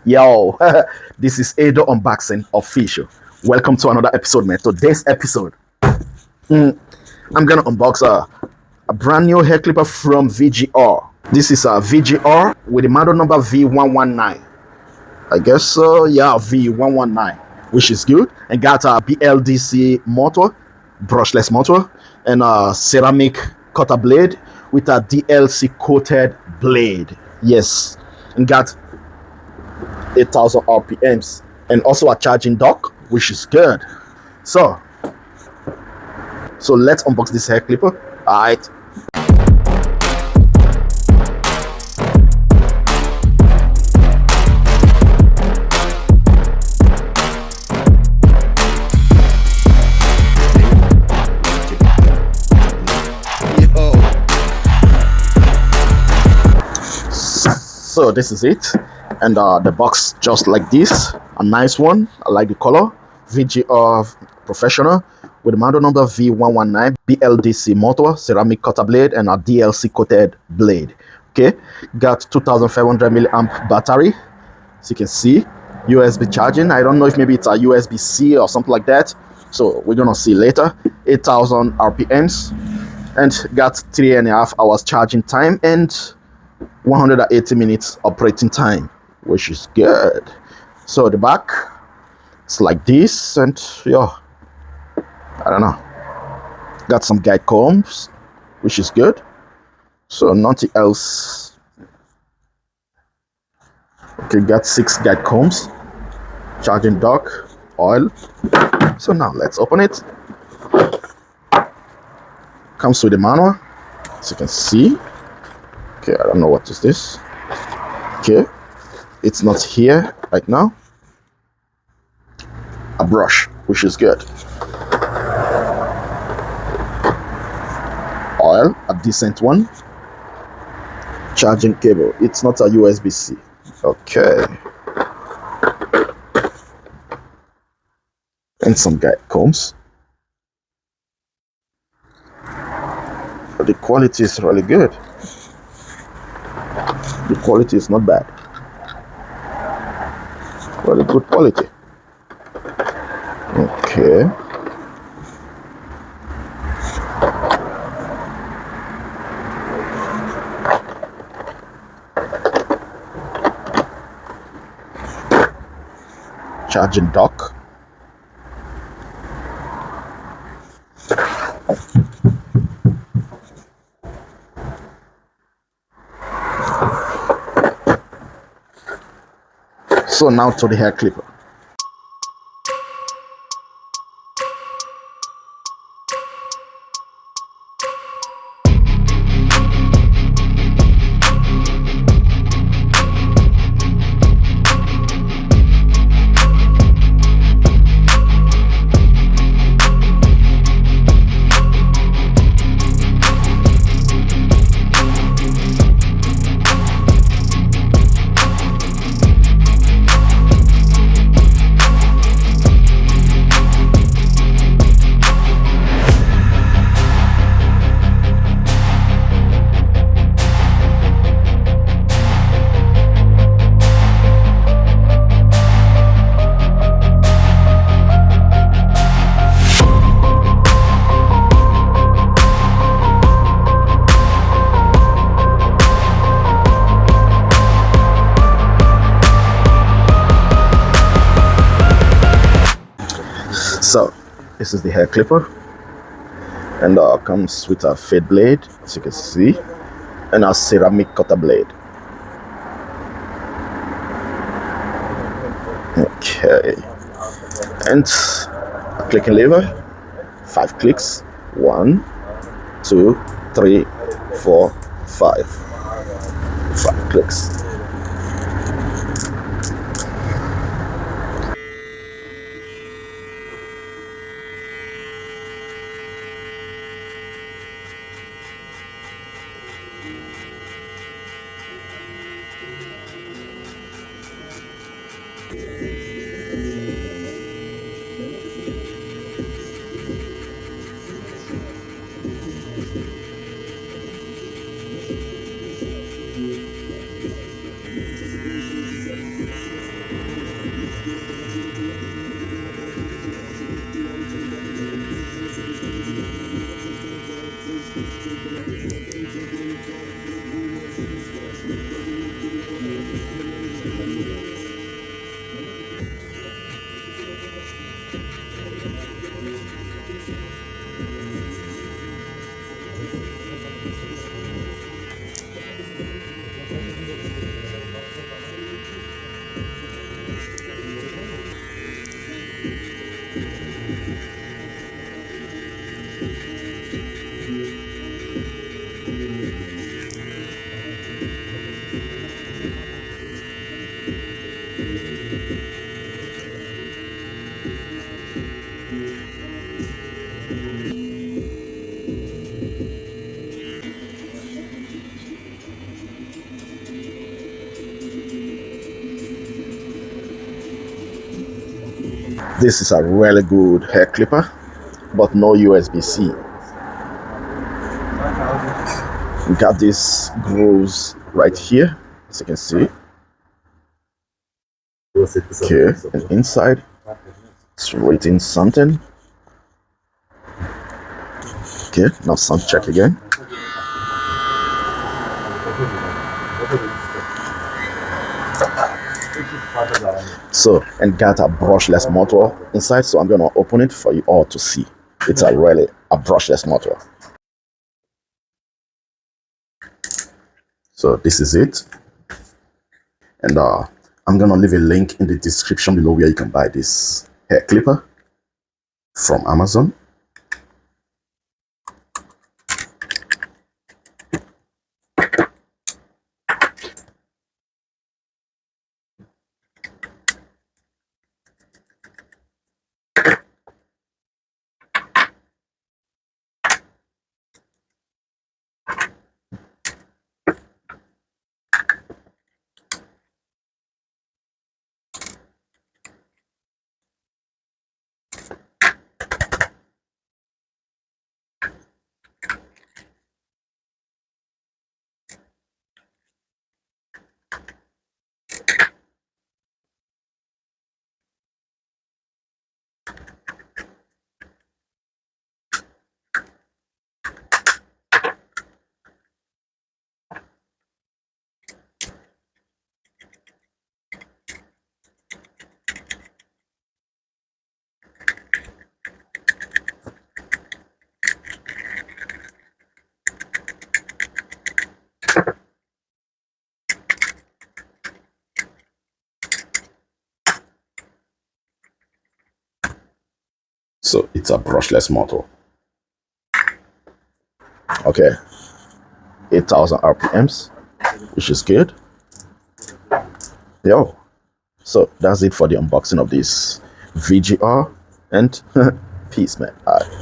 Yo, this is Ado Unboxing Official. Welcome to another episode, man. Today's episode, I'm gonna unbox a brand new hair clipper from VGR. This is a VGR with the model number V119. I guess so, yeah, V119, which is good. And got a BLDC motor, brushless motor, and a ceramic cutter blade with a DLC coated blade. Yes, and got 8,000 RPMs and also a charging dock, which is good. So, so let's unbox this hair clipper. All right. So this is it, and the box just like this, a nice one. I like the color. VGR Professional with the model number V119, BLDC motor, ceramic cutter blade, and a DLC coated blade. Okay, got 2,500 milliamp battery, as you can see. USB charging. I don't know if maybe it's a USB-C or something like that. So we're gonna see later. 8,000 RPMs, and got 3.5 hours charging time and 180 minutes operating time, which is good. So the back, it's like this, and yeah, I don't know. Got some guide combs, which is good. So nothing else. Okay, got 6 guide combs, charging dock, oil. So now let's open it. Comes with the manual, as you can see. Okay, I don't know what is this. Okay, it's not here right now. A brush, which is good. Oil, a decent one. Charging cable, it's not a USB-C. Okay. And some guide combs. But the quality is really good. The quality is not bad. Really good quality. Okay. Charging dock. So now to the hair clipper. So this is the hair clipper, and comes with a fade blade, as you can see, and a ceramic cutter blade. Okay, and a clicking lever, 5 clicks, 1, 2, 3, 4, 5. 5 clicks. This is a really good hair clipper, but no USB-C. We got these grooves right here, as you can see. Okay, and inside it's written something. Okay, now sound check again. So, and got a brushless motor inside, so I'm gonna open it for you all to see. It's a really a brushless motor. So this is it, and I'm gonna leave a link in the description below where you can buy this hair clipper from Amazon. So it's a brushless motor. Okay, 8,000 RPMs, which is good. Yo, so that's it for the unboxing of this VGR, and peace, man. All right.